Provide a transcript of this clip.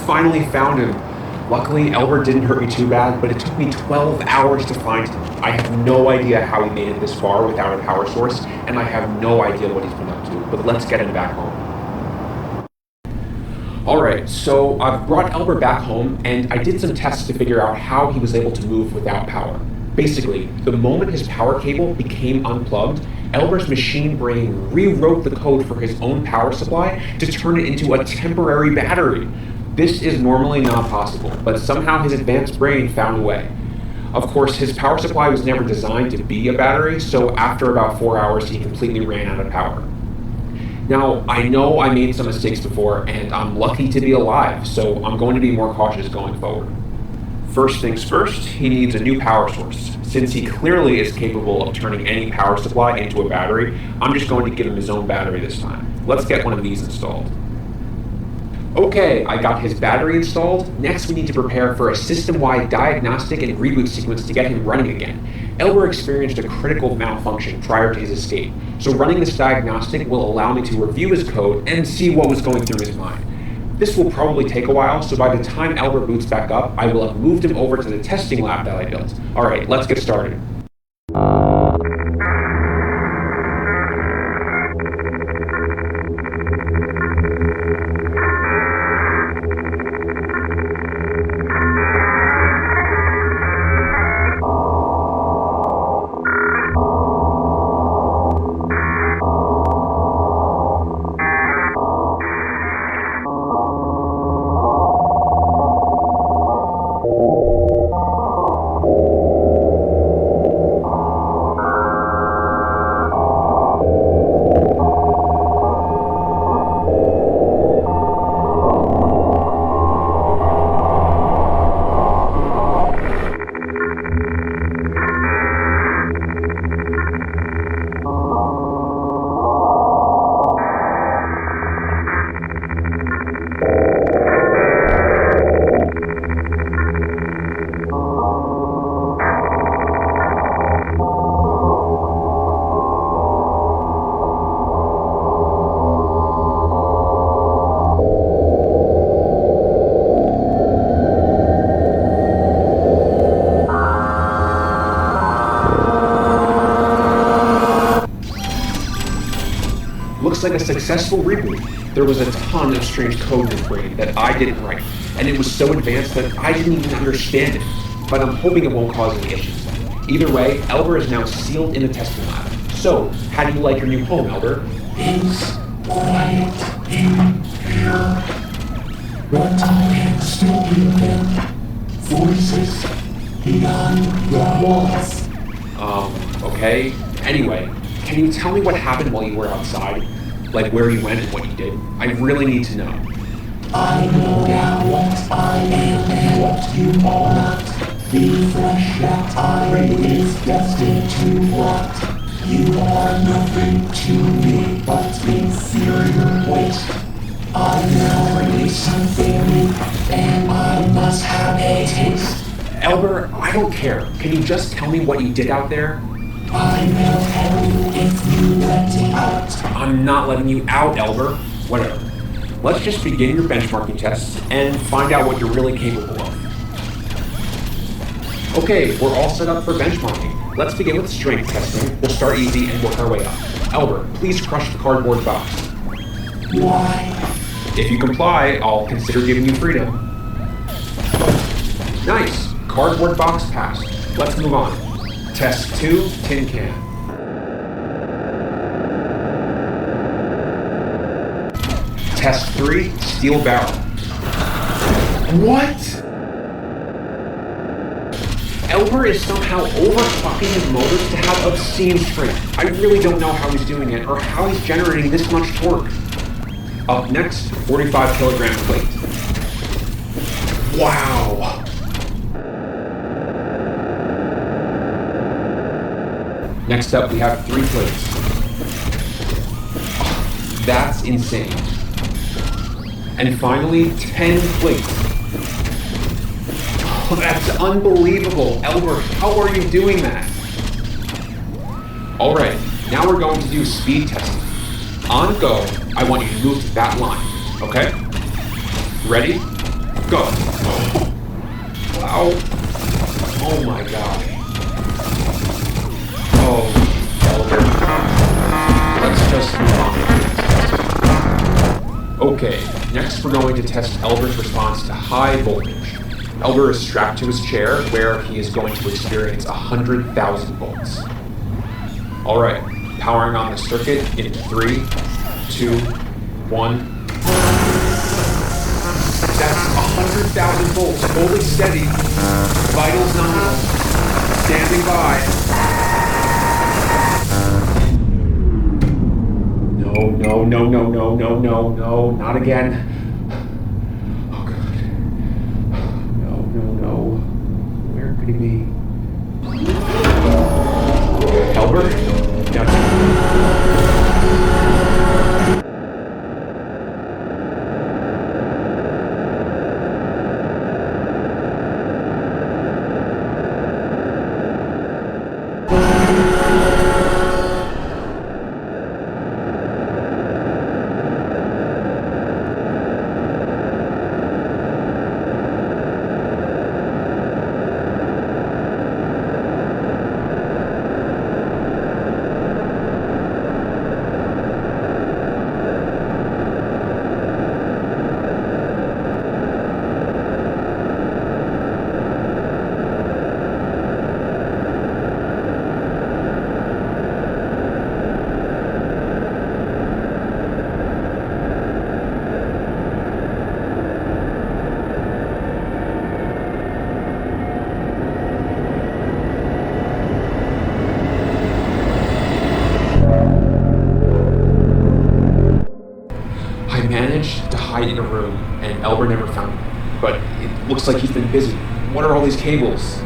finally found him. Luckily, Elbert didn't hurt me too bad, but it took me 12 hours to find him. I have no idea how he made it this far without a power source, and I have no idea what he's been up to, but let's get him back home. Alright, so I've brought Elbert back home, and I did some tests to figure out how he was able to move without power. Basically, the moment his power cable became unplugged, Elbert's machine brain rewrote the code for his own power supply to turn it into a temporary battery. This is normally not possible, but somehow his advanced brain found a way. Of course, his power supply was never designed to be a battery, so after about 4 hours, he completely ran out of power. Now, I know I made some mistakes before, and I'm lucky to be alive, so I'm going to be more cautious going forward. First things first, he needs a new power source. Since he clearly is capable of turning any power supply into a battery, I'm just going to give him his own battery this time. Let's get one of these installed. Okay, I got his battery installed. Next, we need to prepare for a system-wide diagnostic and reboot sequence to get him running again. Elber experienced a critical malfunction prior to his escape, so running this diagnostic will allow me to review his code and see what was going through his mind. This will probably take a while, so by the time Elber boots back up, I will have moved him over to the testing lab that I built. Alright, let's get started. Looks like a successful reboot. There was a ton of strange code in his brain that I didn't write, and it was so advanced that I didn't even understand it, but I'm hoping it won't cause any issues. Either way, Elber is now sealed in the testing lab. So, how do you like your new home, Elber? It's quiet in here, but I can still hear them. Voices beyond the walls. Okay. Anyway, can you tell me what happened while you were outside? Like where you went and what you did? I really need to know. I know now what I am and what you are not. The flesh that I is destined to rot. You are nothing to me but inferior waste. I now release something new, and I must have a taste. Elber, I don't care. Can you just tell me what you did out there? I will tell you if you let me out. I'm not letting you out, Elber. Whatever. Let's just begin your benchmarking tests and find out what you're really capable of. Okay, we're all set up for benchmarking. Let's begin with strength testing. We'll start easy and work our way up. Elber, please crush the cardboard box. Why? If you comply, I'll consider giving you freedom. Nice. Cardboard box passed. Let's move on. Test 2, tin can. Test 3, steel barrel. What? Elber is somehow overclocking his motors to have obscene strength. I really don't know how he's doing it or how he's generating this much torque. Up next, 45 kilogram plate. Wow. Next up, we have 3 plates. Oh, that's insane. And finally, 10 plates. Oh, that's unbelievable. Elber, how are you doing that? All right, now we're going to do speed testing. On go, I want you to move to that line, okay? Ready? Go. Wow. Oh my god. Oh, Elber. Let's just move on. Okay, next we're going to test Elber's response to high voltage. Elber is strapped to his chair where he is going to experience 100,000 volts. Alright, powering on the circuit in 3, 2, 1. That's 100,000 volts, fully steady. Vitals nominal. Standing by. No, not again. Oh god. No. Where could he be? Elber? Now. I managed to hide in a room, and Elber never found me. But it looks like he's been busy. What are all these cables?